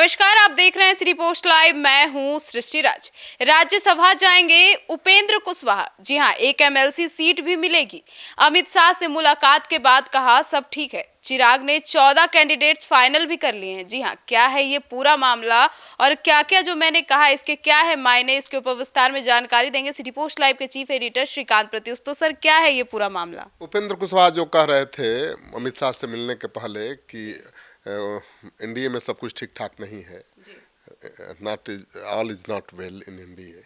नमस्कार, आप देख रहे हैं सिटी पोस्ट लाइव। मैं हूं सृष्टि राज। राज्यसभा जाएंगे उपेंद्र कुशवाहा। जी हां, एक एमएलसी सीट भी मिलेगी। अमित शाह से मुलाकात के बाद कहा सब ठीक है। चिराग ने 14 कैंडिडेट्स फाइनल भी कर लिए हैं। जी हां, क्या है ये पूरा मामला और क्या क्या जो मैंने कहा इसके क्या है मायने, इसके ऊपर विस्तार में जानकारी देंगे सिटी पोस्ट लाइव के चीफ एडिटर श्रीकांत प्रत्युष। तो सर, क्या है ये पूरा मामला? उपेंद्र कुशवाहा जो कह रहे थे अमित शाह से मिलने के पहले कि एनडीए में सब कुछ ठीक ठाक नहीं है, not all is not well in NDA.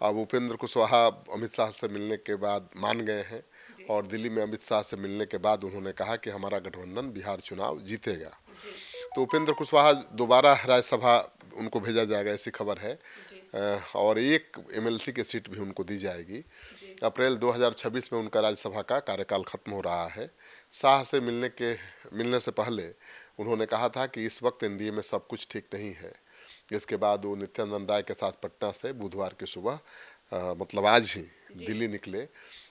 अब उपेंद्र कुशवाहा अमित शाह से मिलने के बाद मान गए हैं और दिल्ली में अमित शाह से मिलने के बाद उन्होंने कहा कि हमारा गठबंधन बिहार चुनाव जीतेगा। तो उपेंद्र कुशवाहा दोबारा राज्यसभा उनको भेजा जाएगा, ऐसी खबर है। और एक एमएलसी की सीट भी उनको दी जाएगी। अप्रैल 2026 में उनका राज्यसभा का कार्यकाल खत्म हो रहा है। शाह से मिलने से पहले उन्होंने कहा था कि इस वक्त एनडीए में सब कुछ ठीक नहीं है। इसके बाद वो नित्यानंद राय के साथ पटना से बुधवार की सुबह मतलब आज ही दिल्ली निकले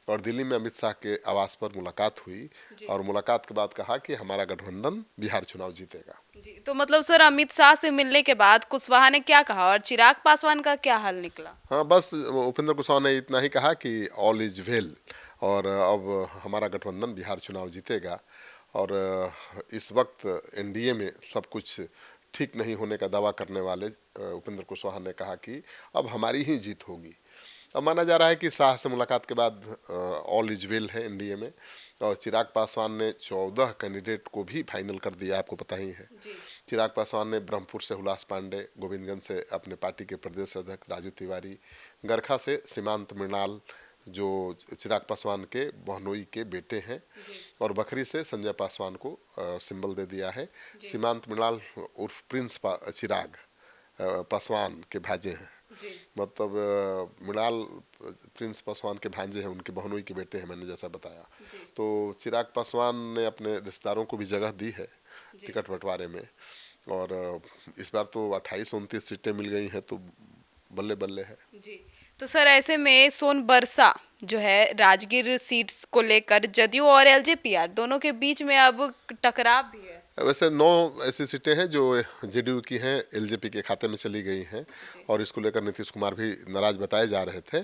और दिल्ली में अमित शाह के आवास पर मुलाकात हुई और मुलाकात के बाद कहा कि हमारा गठबंधन बिहार चुनाव जीतेगा। जी, तो मतलब सर, अमित शाह से मिलने के बाद कुशवाहा ने क्या कहा और चिराग पासवान का क्या हाल निकला? हाँ, बस उपेंद्र कुशवाहा ने इतना ही कहा कि ऑल इज वेल और अब हमारा गठबंधन बिहार चुनाव जीतेगा। और इस वक्त एनडीए में सब कुछ ठीक नहीं होने का दावा करने वाले उपेंद्र कुशवाहा ने कहा कि अब हमारी ही जीत होगी। अब माना जा रहा है कि शाह से मुलाकात के बाद ऑल इज वेल है एनडीए में। और चिराग पासवान ने 14 कैंडिडेट को भी फाइनल कर दिया, आपको पता ही है। चिराग पासवान ने ब्रह्मपुर से हुलास पांडे, गोविंदगंज से अपने पार्टी के प्रदेश अध्यक्ष राजू तिवारी, गरखा से सीमांत मृणाल जो चिराग पासवान के बहनोई के बेटे हैं, और बखरी से संजय पासवान को सिंबल दे दिया है। सीमांत मृणाल उर्फ प्रिंस चिराग पासवान के भांजे हैं, मतलब मृणाल प्रिंस पासवान के भांजे हैं, उनके बहनोई के बेटे हैं, मैंने जैसा बताया। तो चिराग पासवान ने अपने रिश्तेदारों को भी जगह दी है टिकट बंटवारे में। और इस बार तो 28-29 सीटें मिल गई हैं, तो बल्ले बल्ले है। तो सर, ऐसे में सोनबरसा जो है राजगीर सीट्स को लेकर जदयू और एलजेपीआर दोनों के बीच में अब टकराव भी है। वैसे 9 ऐसी सीटें हैं जो जेडीयू की हैं, एलजेपी के खाते में चली गई हैं और इसको लेकर नीतीश कुमार भी नाराज बताए जा रहे थे।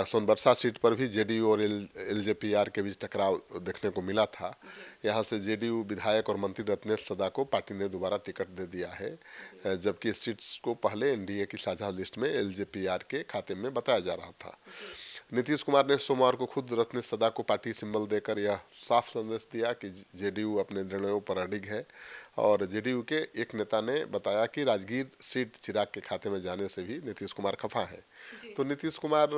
सोनबरसा सीट पर भी जेडीयू और एलजेपीआर के बीच टकराव देखने को मिला था। यहाँ से जेडीयू विधायक और मंत्री रत्नेश सदा को पार्टी ने दोबारा टिकट दे दिया है, जबकि इस सीट्स को पहले एनडीए की साझा लिस्ट में एलजेपीआर के खाते में बताया जा रहा था। नीतीश कुमार ने सोमवार को खुद रत्नेश सदा को पार्टी सिंबल देकर यह साफ संदेश दिया कि जेडीयू अपने निर्णयों पर अडिग है। और जेडीयू के एक नेता ने बताया कि राजगीर सीट चिराग के खाते में जाने से भी नीतीश कुमार खफा है। तो नीतीश कुमार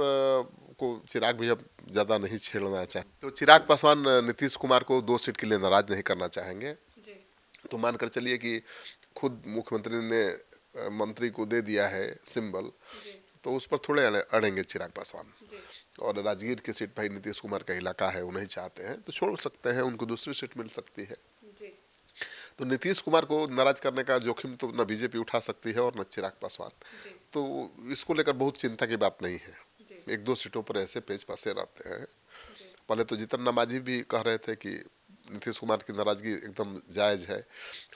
को चिराग भी अब ज़्यादा नहीं छेड़ना चाहे। तो चिराग पासवान नीतीश कुमार को 2 सीट के लिए नाराज नहीं करना चाहेंगे। तो मानकर चलिए कि खुद मुख्यमंत्री ने मंत्री को दे दिया है सिंबल, तो उस पर थोड़े अड़ेंगे चिराग पासवान। और राजगीर की सीट भाई नीतीश कुमार का इलाका है, वो नहीं चाहते हैं तो छोड़ सकते हैं, उनको दूसरी सीट मिल सकती है। तो नीतीश कुमार को नाराज करने का जोखिम तो न बीजेपी उठा सकती है और न चिराग पासवान। तो इसको लेकर बहुत चिंता की बात नहीं है। 1-2 सीटों पर ऐसे पेच पासे रहते हैं। पहले तो जीतन नामाजी भी कह रहे थे कि नीतीश कुमार की नाराजगी एकदम जायज़ है,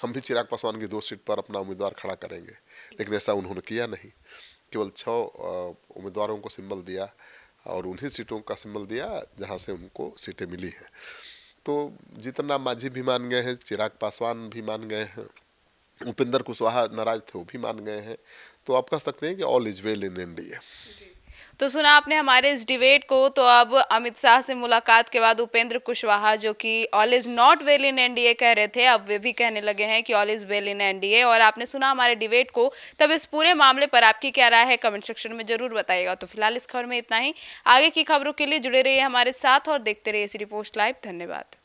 हम भी चिराग पासवान की 2 सीट पर अपना उम्मीदवार खड़ा करेंगे, लेकिन ऐसा उन्होंने किया नहीं। केवल 6 उम्मीदवारों को सिंबल दिया और उन्हीं सीटों का सिंबल दिया जहां से उनको सीटें मिली हैं। तो जीतन राम मांझी भी मान गए हैं, चिराग पासवान भी मान गए हैं, उपेंद्र कुशवाहा नाराज थे वो भी मान गए हैं। तो आप कह सकते हैं कि all is well in India. तो सुना आपने हमारे इस डिबेट को। तो अब अमित शाह से मुलाकात के बाद उपेंद्र कुशवाहा, जो कि all is not well in NDA कह रहे थे, अब वे भी कहने लगे हैं कि all is well in NDA. और आपने सुना हमारे डिबेट को। तब इस पूरे मामले पर आपकी क्या राय है कमेंट सेक्शन में जरूर बताइएगा। तो फिलहाल इस खबर में इतना ही। आगे की खबरों के लिए जुड़े रहिए हमारे साथ और देखते रहिए सिटी पोस्ट लाइव। धन्यवाद।